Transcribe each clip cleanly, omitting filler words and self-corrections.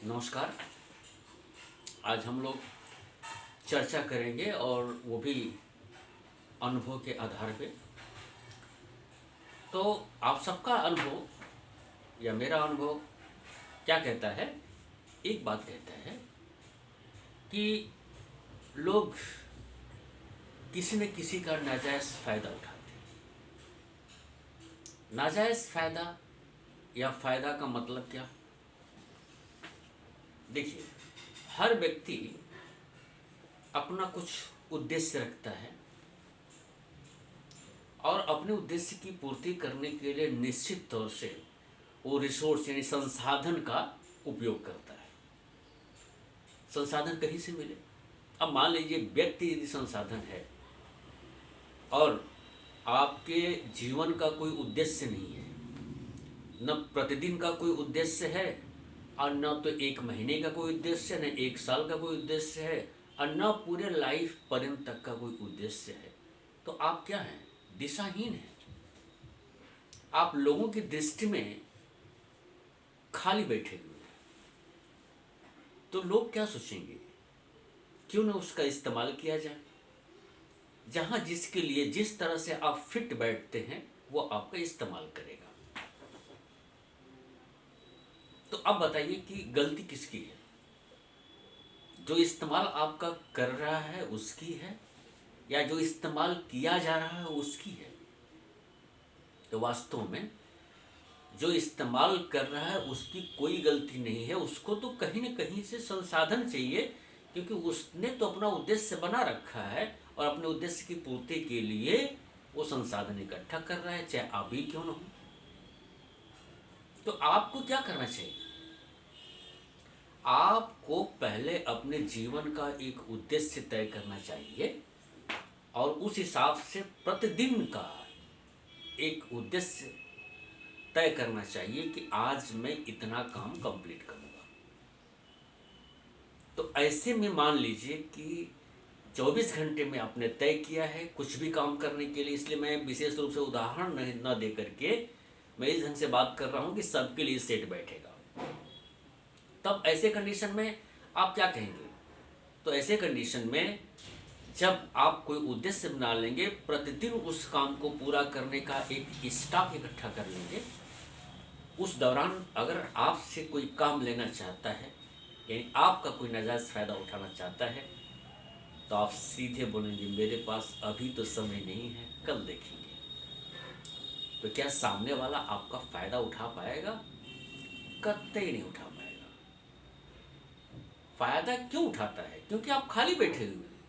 नमस्कार। आज हम लोग चर्चा करेंगे और वो भी अनुभव के आधार पे। तो आप सबका अनुभव या मेरा अनुभव क्या कहता है? एक बात कहता है कि लोग किसी न किसी का नाजायज़ फ़ायदा उठाते हैं। नाजायज़ फ़ायदा या फ़ायदा का मतलब क्या? देखिए, हर व्यक्ति अपना कुछ उद्देश्य रखता है और अपने उद्देश्य की पूर्ति करने के लिए निश्चित तौर से वो रिसोर्स यानी संसाधन का उपयोग करता है। संसाधन कहीं से मिले? अब मान लीजिए व्यक्ति यदि संसाधन है और आपके जीवन का कोई उद्देश्य नहीं है, न प्रतिदिन का कोई उद्देश्य है और न तो एक महीने का कोई उद्देश्य, न एक साल का कोई उद्देश्य है और न पूरे लाइफ पर्यंत तक का कोई उद्देश्य है, तो आप क्या हैं? दिशाहीन हैं। आप लोगों की दृष्टि में खाली बैठे हुए हैं। तो लोग क्या सोचेंगे? क्यों न उसका इस्तेमाल किया जाए। जहाँ जिसके लिए जिस तरह से आप फिट बैठते हैं वो आपका इस्तेमाल करेगा। तो अब बताइए कि गलती किसकी है? जो इस्तेमाल आपका कर रहा है उसकी है या जो इस्तेमाल किया जा रहा है उसकी है? तो वास्तव में जो इस्तेमाल कर रहा है उसकी कोई गलती नहीं है। उसको तो कहीं न कहीं से संसाधन चाहिए, क्योंकि उसने तो अपना उद्देश्य बना रखा है और अपने उद्देश्य की पूर्ति के लिए वो संसाधन इकट्ठा कर रहा है, चाहे आप भी क्यों न हो। तो आपको क्या करना चाहिए? आपको पहले अपने जीवन का एक उद्देश्य तय करना चाहिए और उस हिसाब से प्रतिदिन का एक उद्देश्य तय करना चाहिए कि आज मैं इतना काम कंप्लीट करूँगा। तो ऐसे में मान लीजिए कि 24 घंटे में आपने तय किया है कुछ भी काम करने के लिए, इसलिए मैं विशेष रूप से उदाहरण न दे करके मैं इस ढंग से बात कर रहा हूँ कि सबके लिए सेट बैठेगा। तब ऐसे कंडीशन में आप क्या कहेंगे? तो ऐसे कंडीशन में जब आप कोई उद्देश्य बना लेंगे, प्रतिदिन उस काम को पूरा करने का एक स्टॉक इकट्ठा कर लेंगे, उस दौरान अगर आपसे कोई काम लेना चाहता है यानी आपका कोई नाजायज़ फ़ायदा उठाना चाहता है, तो आप सीधे बोलेंगे मेरे पास अभी तो समय नहीं है, कल देखेंगे। तो क्या सामने वाला आपका फ़ायदा उठा पाएगा? कतई नहीं उठा पाएगा। फ़ायदा क्यों उठाता है? क्योंकि आप खाली बैठे हुए हैं,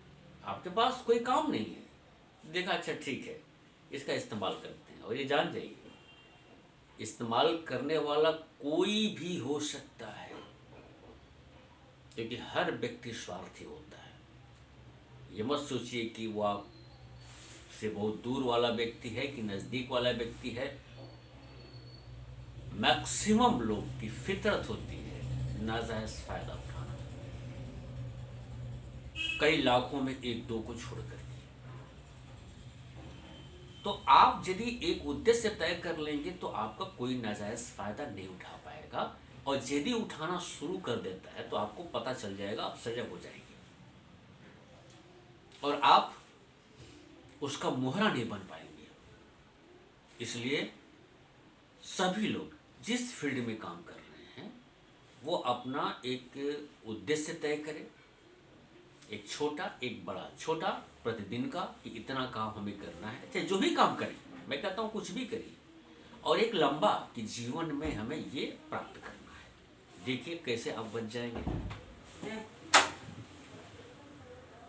आपके पास कोई काम नहीं है। देखा, अच्छा ठीक है, इसका इस्तेमाल करते हैं। और ये जान जाइए, इस्तेमाल करने वाला कोई भी हो सकता है, क्योंकि हर व्यक्ति स्वार्थी होता है। ये मत सोचिए कि वो आपसे बहुत दूर वाला व्यक्ति है कि नज़दीक वाला व्यक्ति है। मैक्सिमम लोग की फितरत होती है नाजायज़ फ़ायदा उठाना, कई लाखों में एक दो को छोड़ करके। तो आप यदि एक उद्देश्य तय कर लेंगे तो आपका कोई नाजायज़ फ़ायदा नहीं उठा पाएगा, और यदि उठाना शुरू कर देता है तो आपको पता चल जाएगा, आप सजग हो जाएंगे और आप उसका मोहरा नहीं बन पाएंगे। इसलिए सभी लोग जिस फील्ड में काम कर रहे हैं वो अपना एक उद्देश्य तय करें, एक छोटा एक बड़ा। छोटा प्रतिदिन का कि इतना काम हमें करना है, चाहे जो भी काम करें, मैं कहता हूँ कुछ भी करिए, और एक लंबा कि जीवन में हमें ये प्राप्त करना है। देखिए कैसे आप बच जाएंगे।